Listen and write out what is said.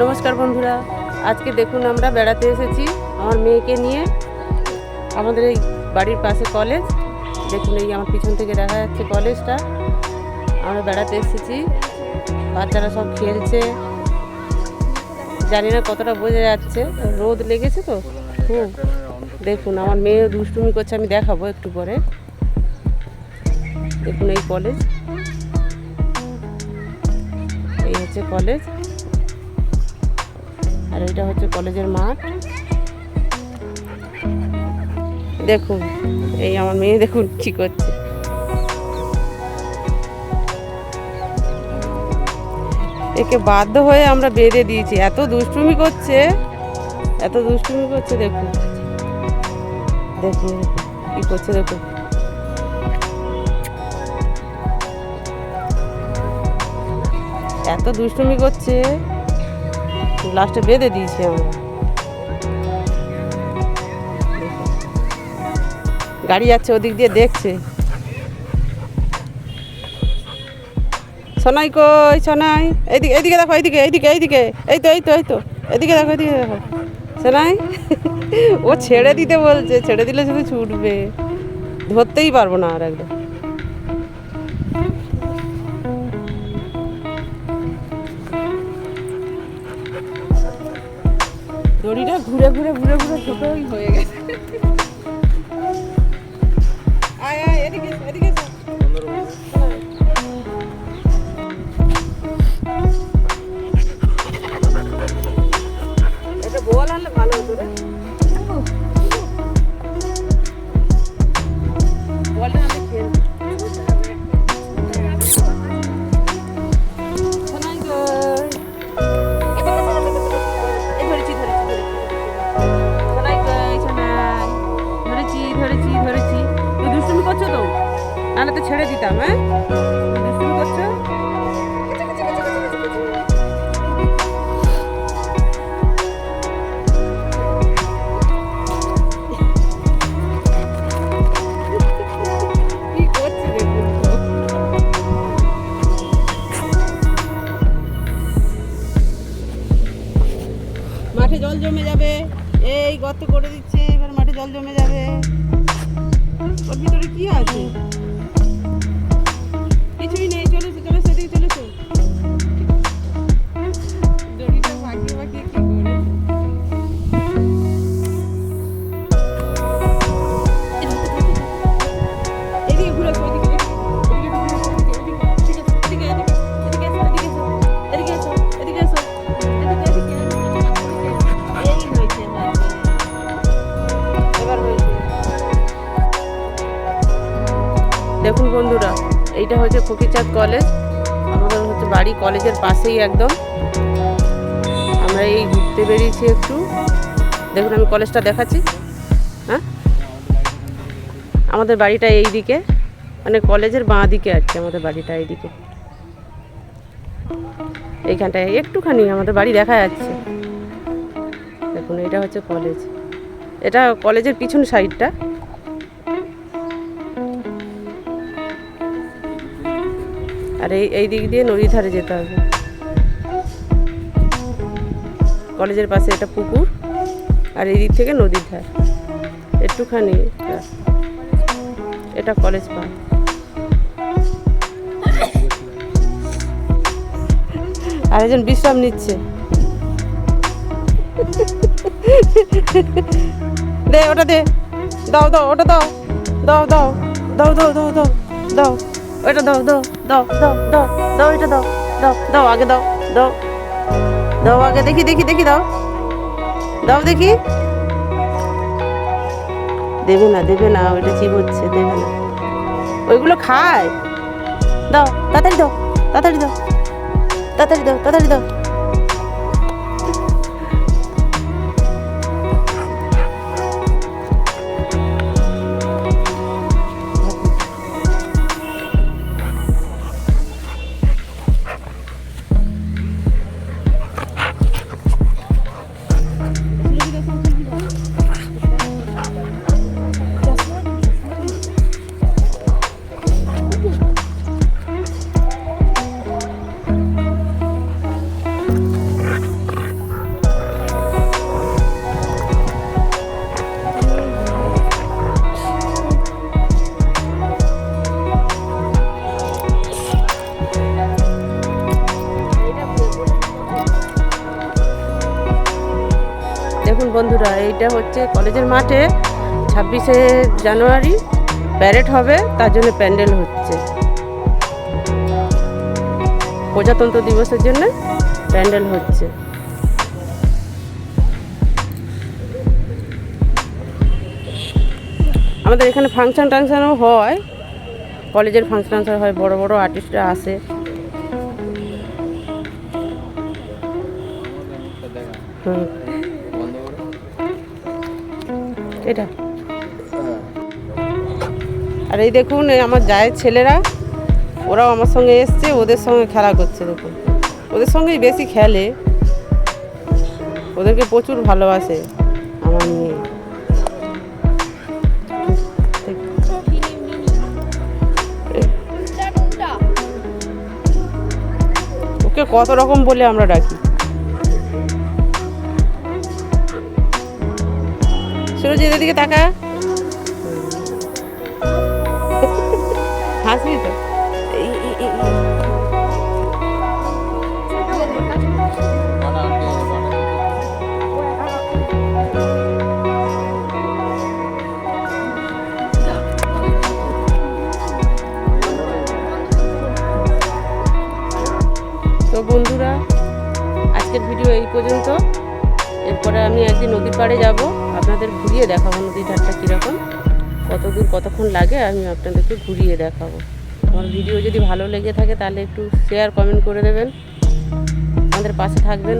নমস্কার বন্ধুরা, আজকে দেখুন আমরা বেড়াতে এসেছি আমার মেয়েকে নিয়ে। আমাদের এই বাড়ির পাশে কলেজ, দেখুন এই আমার পিছন থেকে দেখা যাচ্ছে কলেজটা। আমরা বেড়াতে এসেছি, বাচ্চারা সব খেলছে। জানি না কতটা বোঝা যাচ্ছে, রোদ লেগেছে তো খুব। দেখুন আমার মেয়ে দুষ্টুমি করছে, আমি দেখাবো একটু পরে। দেখুন এই কলেজ, এই হচ্ছে কলেজ, আর এটা হচ্ছে কলেজের মাঠ। দেখুন এই আমার মেয়ে দেখুন কি করছে। একে বাধ্য হয়ে আমরা বেঁধে দিয়েছি, এত দুষ্টুমি করছে, এত দুষ্টুমি করছে। দেখুন দেখুন কি করছে, দেখুন এত দুষ্টুমি করছে, লাস্টে বেঁধে দিয়েছি আমরা। গাড়ি যাচ্ছে ওদিক দিয়ে, দেখছে। সোনাই কই, সোনাই এইদিকে, এইদিকে দেখো, এইদিকে এইদিকে এইদিকে, এই তো এই তো এই তো এদিকে দেখো, এদিকে দেখো সোনাই। ও ছেড়ে দিতে বলছে, ছেড়ে দিলে শুধু ছুটবে, ধরতেই পারবো না আর একদম। দড়িটা ঘুরে ঘুরে ঘুরে ঘুরে ছোটই হয়ে গেছে। আয় আয় এদিকে এদিকে, এটা বল আনলে ভালো হতো রে। বলটা আমি খেলবো। ধরেছি, তুই দুষ্টুমি করছো তো, নাহলে তো ছেড়ে দিতাম। হ্যাঁ দুষ্টুমি করছো। কি করছি দেখুন তো। মাঠে জল জমে যাবে, এই গর্ত করে দিচ্ছে, এবার মাঠে জল জমে যাবে। ওর ভিতরে কি আছে? কিছুই নেই। চলেছে চলেছে, এদিকে চলেছে। দড়িটা বাঁকিয়ে বাঁকিয়ে কি করে। এদিকে ঘুরেছে, ওদিকে দেখুন বন্ধুরা, এইটা হচ্ছে ফকিরচাঁদ কলেজ। আমাদের হচ্ছে বাড়ি কলেজের পাশেই একদম। আমরা এই ঘুরতে বেরিয়েছি একটু। দেখুন আমি কলেজটা দেখাচ্ছি। হ্যাঁ আমাদের বাড়িটা এই দিকে, মানে কলেজের বাঁ দিকে আর কি আমাদের বাড়িটা এইদিকে। এইখানটায় একটুখানি আমাদের বাড়ি দেখা যাচ্ছে। দেখুন এটা হচ্ছে কলেজ, এটা কলেজের পিছন সাইডটা। আর এই দিক দিয়ে নদীর ধারে যেতে হবে। কলেজের পাশে এটা পুকুর, আর এই দিক থেকে নদীর ধার একটুখানি। এটা কলেজ পার্ক। আর একজন বিশ্রাম নিচ্ছে। দে ওটা দে, দাও দাও ওটা দাও দাও দাও দাও দাও দাও দাও দাও ওইটা দাও দাও দাও দাও দাও দাও এটা দাও দাও দাও আগে দাও দাও দাও আগে দেখি দেখি দেখি দাও দাও দেখি দেবে না ওইটা চিবোচ্ছে দেবে না ওইগুলো খায় দাও তাড়াতাড়ি দাও তাড়াতাড়ি দাও তাড়াতাড়ি দাও তাড়াতাড়ি দাও দেখুন বন্ধুরা, এইটা হচ্ছে কলেজের মাঠে 26শে জানুয়ারি প্যারেড হবে, তার জন্য প্যান্ডেল হচ্ছে। প্রজাতন্ত্র দিবসের জন্য প্যান্ডেল হচ্ছে। আমাদের এখানে ফাংশন টাংশনও হয়, কলেজের ফাংশন হয়, বড় বড় আর্টিস্টরা আসে। এটা আর এই দেখুন আমার জায়ের ছেলেরা, ওরাও আমার সঙ্গে এসছে, ওদের সঙ্গে খেলা করছে। দেখুন ওদের সঙ্গেই বেশি খেলে, ওদেরকে প্রচুর ভালোবাসে আমার মেয়ে। ওকে কত রকম বলে আমরা ডাকি। সুরজিৎ এদিকে তাকা, হাসবি তো। তো বন্ধুরা, আজকের ভিডিও এই পর্যন্ত। এরপরে আমি একদিন নদীর পাড়ে যাব, আপনাদের ঘুরিয়ে দেখাবো নদীর ধারটা কীরকম, কত দূর কতক্ষণ লাগে আমি আপনাদেরকে ঘুরিয়ে দেখাবো। আমার ভিডিও যদি ভালো লেগে থাকে তাহলে একটু শেয়ার কমেন্ট করে দেবেন, আমাদের পাশে থাকবেন।